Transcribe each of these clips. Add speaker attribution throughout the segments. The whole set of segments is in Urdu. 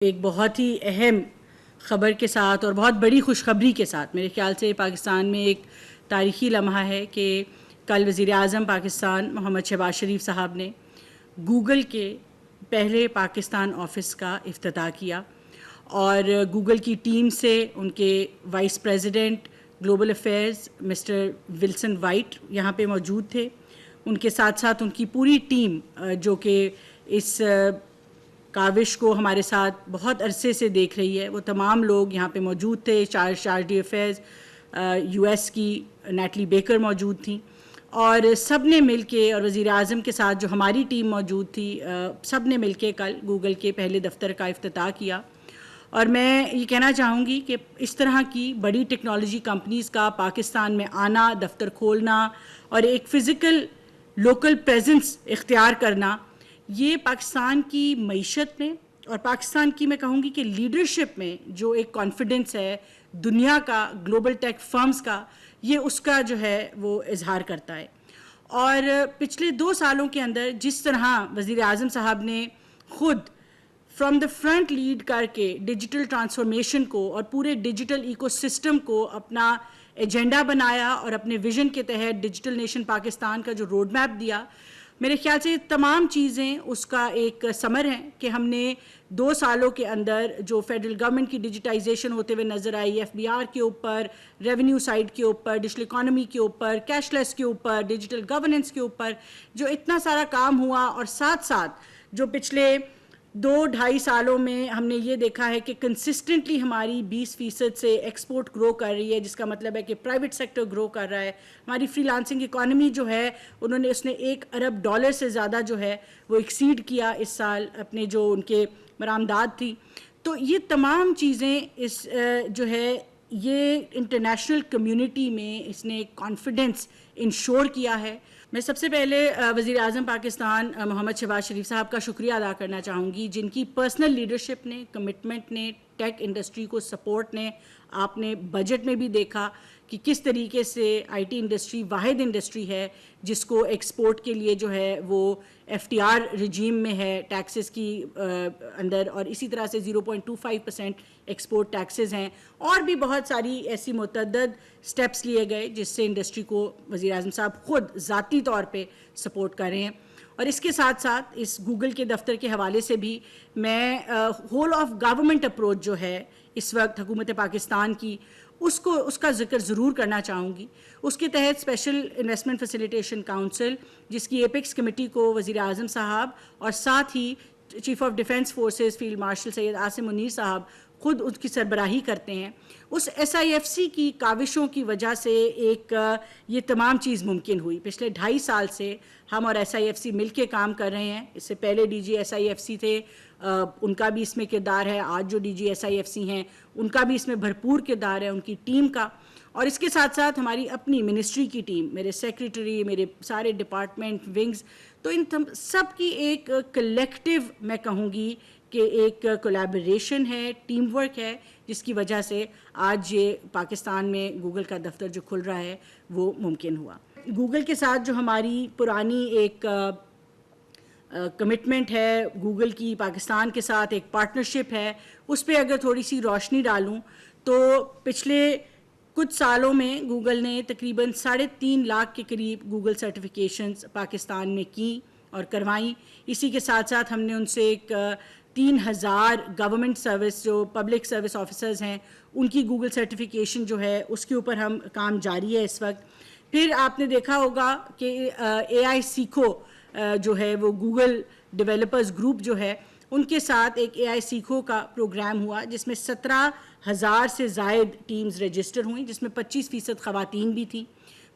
Speaker 1: ایک بہت ہی اہم خبر کے ساتھ اور بہت بڑی خوشخبری کے ساتھ میرے خیال سے پاکستان میں ایک تاریخی لمحہ ہے کہ کل وزیر اعظم پاکستان محمد شہباز شریف صاحب نے گوگل کے پہلے پاکستان آفس کا افتتاح کیا اور گوگل کی ٹیم سے ان کے vice president global affairs mister Wilson White یہاں پہ موجود تھے. ان کے ساتھ ساتھ ان کی پوری ٹیم جو کہ اس کاوش کو ہمارے ساتھ بہت عرصے سے دیکھ رہی ہے، وہ تمام لوگ یہاں پہ موجود تھے. Charge D affairs U S کی نیٹلی بیکر موجود تھیں اور سب نے مل کے، اور وزیر اعظم کے ساتھ جو ہماری ٹیم موجود تھی، سب نے مل کے کل گوگل کے پہلے دفتر کا افتتاح کیا. اور میں یہ کہنا چاہوں گی کہ اس طرح کی بڑی ٹیکنالوجی کمپنیز کا پاکستان میں آنا، دفتر کھولنا اور ایک فزیکل لوکل پریزنس اختیار کرنا، یہ پاکستان کی معیشت میں اور پاکستان کی میں کہوں گی کہ لیڈرشپ میں جو ایک کانفیڈنس ہے دنیا کا، گلوبل ٹیک فرمز کا، یہ اس کا جو ہے وہ اظہار کرتا ہے. اور پچھلے 2 سالوں کے اندر جس طرح وزیر اعظم صاحب نے خود فرام دا فرنٹ لیڈ کر کے ڈیجیٹل ٹرانسفارمیشن کو اور پورے ڈیجیٹل ایکو سسٹم کو اپنا ایجنڈا بنایا اور اپنے ویژن کے تحت ڈیجیٹل نیشن پاکستان کا جو روڈ میپ دیا، میرے خیال سے تمام چیزیں اس کا ایک ثمر ہیں کہ ہم نے 2 سالوں کے اندر جو فیڈرل گورنمنٹ کی ڈیجیٹائزیشن ہوتے ہوئے نظر آئی، ایف بی آر کے اوپر، ریونیو سائڈ کے اوپر، ڈیجیٹل اکانومی کے اوپر، کیش لیس کے اوپر، ڈیجیٹل گورننس کے اوپر جو اتنا سارا کام ہوا، اور ساتھ ساتھ جو پچھلے 2-2.5 سالوں میں ہم نے یہ دیکھا ہے کہ کنسسٹنٹلی ہماری 20% سے ایکسپورٹ گرو کر رہی ہے، جس کا مطلب ہے کہ پرائیویٹ سیکٹر گرو کر رہا ہے. ہماری فری لانسنگ اکانومی جو ہے اس نے $1 ارب سے زیادہ جو ہے وہ ایکسیڈ کیا اس سال اپنے جو ان کے برآمدات تھی. تو یہ تمام چیزیں اس جو ہے یہ انٹرنیشنل کمیونٹی میں اس نے کانفیڈنس انشور کیا ہے. میں سب سے پہلے وزیر اعظم پاکستان محمد شہباز شریف صاحب کا شکریہ ادا کرنا چاہوں گی، جن کی پرسنل لیڈرشپ نے، کمٹمنٹ نے، ٹیک انڈسٹری کو سپورٹ نے. آپ نے بجٹ میں بھی دیکھا کہ کس طریقے سے آئی ٹی انڈسٹری واحد انڈسٹری ہے جس کو ایکسپورٹ کے لیے جو ہے وہ ایف ٹی آر رجیم میں ہے ٹیکسز کی اندر، اور اسی طرح سے 0.25% ایکسپورٹ ٹیکسز ہیں. اور بھی بہت ساری ایسی متعدد سٹیپس لیے گئے جس سے انڈسٹری کو وزیر اعظم صاحب خود ذاتی طور پہ سپورٹ کر رہے ہیں. اور اس کے ساتھ ساتھ اس گوگل کے دفتر کے حوالے سے بھی میں ہول آف گورنمنٹ اپروچ جو ہے اس وقت حکومت پاکستان کی، اس کا ذکر ضرور کرنا چاہوں گی. اس کے تحت اسپیشل انویسٹمنٹ فیسیلیٹیشن کاؤنسل، جس کی ایپیکس کمیٹی کو وزیر اعظم صاحب اور ساتھ ہی chief of defence forces field marshal Syed Asim Munir صاحب خود اس کی سربراہی کرتے ہیں، اس ایس آئی ایف سی کی کاوشوں کی وجہ سے ایک یہ تمام چیز ممکن ہوئی. پچھلے 2.5 سال سے ہم اور ایس آئی ایف سی مل کے کام کر رہے ہیں. اس سے پہلے D G S I F C تھے، ان کا بھی اس میں کردار ہے. آج جو D G S I F C ہیں ان کا بھی اس میں بھرپور کردار ہے، ان کی ٹیم کا. اور اس کے ساتھ ساتھ ہماری اپنی منسٹری کی ٹیم، میرے سیکریٹری، میرے سارے ڈپارٹمنٹ ونگز، تو ان سب کی ایک کلیکٹیو میں کہوں گی کہ ایک کولیبریشن ہے، ٹیم ورک ہے، جس کی وجہ سے آج یہ پاکستان میں گوگل کا دفتر جو کھل رہا ہے وہ ممکن ہوا. گوگل کے ساتھ جو ہماری پرانی ایک کمٹمنٹ ہے، گوگل کی پاکستان کے ساتھ ایک پارٹنرشپ ہے، اس پہ اگر تھوڑی سی روشنی ڈالوں تو پچھلے کچھ سالوں میں گوگل نے تقریباً 3.5 لاکھ کے قریب گوگل سرٹیفیکیشنز پاکستان میں کی اور کروائیں. اسی کے ساتھ ساتھ ہم نے ان سے ایک 3,000 گورنمنٹ سروس جو پبلک سروس آفیسرز ہیں ان کی گوگل سرٹیفیکیشن جو ہے اس کے اوپر ہم کام جاری ہے اس وقت. پھر آپ نے دیکھا ہوگا کہ اے آئی سیکھو جو ہے وہ گوگل ڈیولپرز گروپ جو ہے ان کے ساتھ ایک اے آئی سیکھو کا پروگرام ہوا، جس میں 17,000 سے زائد ٹیمز رجسٹر ہوئیں، جس میں 25% خواتین بھی تھیں.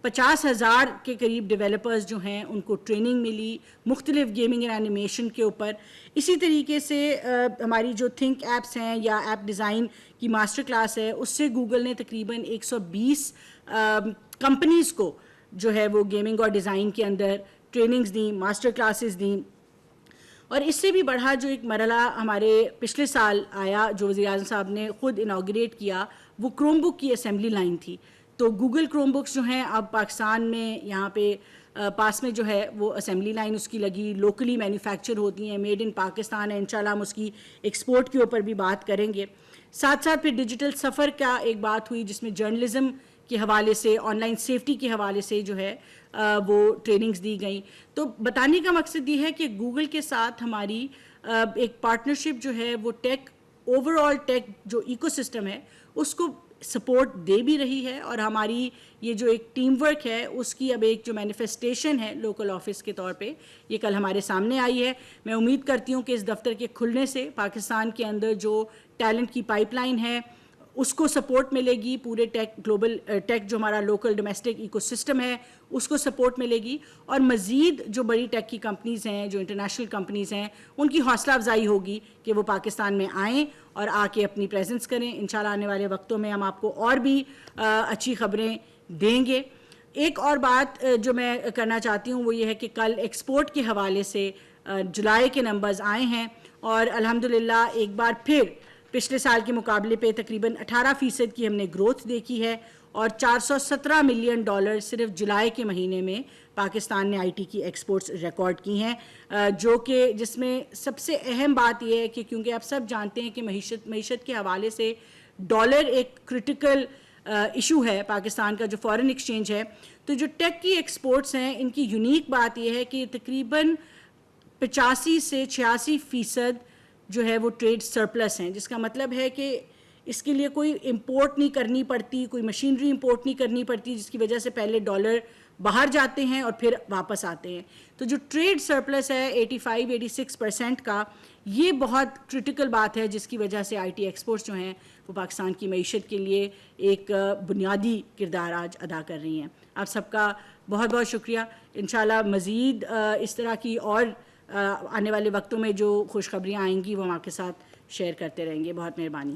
Speaker 1: 50,000 کے قریب ڈیولپرز جو ہیں ان کو ٹریننگ ملی مختلف گیمنگ اینڈ اینیمیشن کے اوپر. اسی طریقے سے ہماری جو تھنک ایپس ہیں یا ایپ ڈیزائن کی ماسٹر کلاس ہے، اس سے گوگل نے تقریباً 120 کمپنیز کو جو ہے وہ گیمنگ اور ڈیزائن کے اندر ٹریننگز دیں، ماسٹر کلاسز دیں. اور اس سے بھی بڑھا جو ایک مرحلہ ہمارے پچھلے سال آیا جو وزیر اعظم صاحب نے خود انوگریٹ کیا، وہ کروم بک کی اسمبلی لائن تھی. تو گوگل کروم بکس جو ہیں اب پاکستان میں یہاں پہ پاس میں جو ہے وہ اسمبلی لائن اس کی لگی، لوکلی مینوفیکچر ہوتی ہیں، میڈ ان پاکستان ہے. انشاءاللہ ہم اس کی ایکسپورٹ کے اوپر بھی بات کریں گے. ساتھ ساتھ پھر ڈیجیٹل سفر کا ایک بات ہوئی جس میں جرنلزم کے حوالے سے، آن لائن سیفٹی کے حوالے سے جو ہے وہ ٹریننگز دی گئیں. تو بتانے کا مقصد یہ ہے کہ گوگل کے ساتھ ہماری ایک پارٹنرشپ جو ہے وہ ٹیک، اوور آل ٹیک جو ایکو سسٹم ہے اس کو سپورٹ دے بھی رہی ہے، اور ہماری یہ جو ایک ٹیم ورک ہے اس کی اب ایک جو مینیفیسٹیشن ہے لوکل آفس کے طور پہ یہ کل ہمارے سامنے آئی ہے. میں امید کرتی ہوں کہ اس دفتر کے کھلنے سے پاکستان کے اندر جو ٹیلنٹ کی پائپ لائن ہے اس کو سپورٹ ملے گی، پورے ٹیک گلوبل ٹیک جو ہمارا لوکل ڈومیسٹک ایکو سسٹم ہے اس کو سپورٹ ملے گی، اور مزید جو بڑی ٹیک کی کمپنیز ہیں، جو انٹرنیشنل کمپنیز ہیں، ان کی حوصلہ افزائی ہوگی کہ وہ پاکستان میں آئیں اور آ کے اپنی پریزنس کریں. انشاءاللہ آنے والے وقتوں میں ہم آپ کو اور بھی اچھی خبریں دیں گے. ایک اور بات جو میں کرنا چاہتی ہوں وہ یہ ہے کہ کل ایکسپورٹ کے حوالے سے جولائی کے نمبرز آئے ہیں، اور الحمدللہ ایک بار پھر پچھلے سال کے مقابلے پہ تقریباً 18% کی ہم نے گروتھ دیکھی ہے، اور $417 ملین صرف جولائی کے مہینے میں پاکستان نے آئی ٹی کی ایکسپورٹس ریکارڈ کی ہیں، جو کہ جس میں سب سے اہم بات یہ ہے کہ کیونکہ آپ سب جانتے ہیں کہ معیشت کے حوالے سے ڈالر ایک کرٹیکل ایشو ہے پاکستان کا جو فارن ایکسچینج ہے. تو جو ٹیک کی ایکسپورٹس ہیں ان کی یونیک بات یہ ہے کہ تقریباً 85 سے 86% جو ہے وہ ٹریڈ سرپلس ہیں، جس کا مطلب ہے کہ اس کے لیے کوئی امپورٹ نہیں کرنی پڑتی، کوئی مشینری امپورٹ نہیں کرنی پڑتی، جس کی وجہ سے پہلے ڈالر باہر جاتے ہیں اور پھر واپس آتے ہیں. تو جو ٹریڈ سرپلس ہے 85-86% کا، یہ بہت کرٹیکل بات ہے جس کی وجہ سے آئی ٹی ایکسپورٹس جو ہیں وہ پاکستان کی معیشت کے لیے ایک بنیادی کردار آج ادا کر رہی ہیں. آپ سب کا بہت بہت شکریہ. انشاءاللہ مزید اس طرح کی اور آنے والے وقتوں میں جو خوشخبریاں آئیں گی وہ ہم آپ کے ساتھ شیئر کرتے رہیں گے. بہت مہربانی.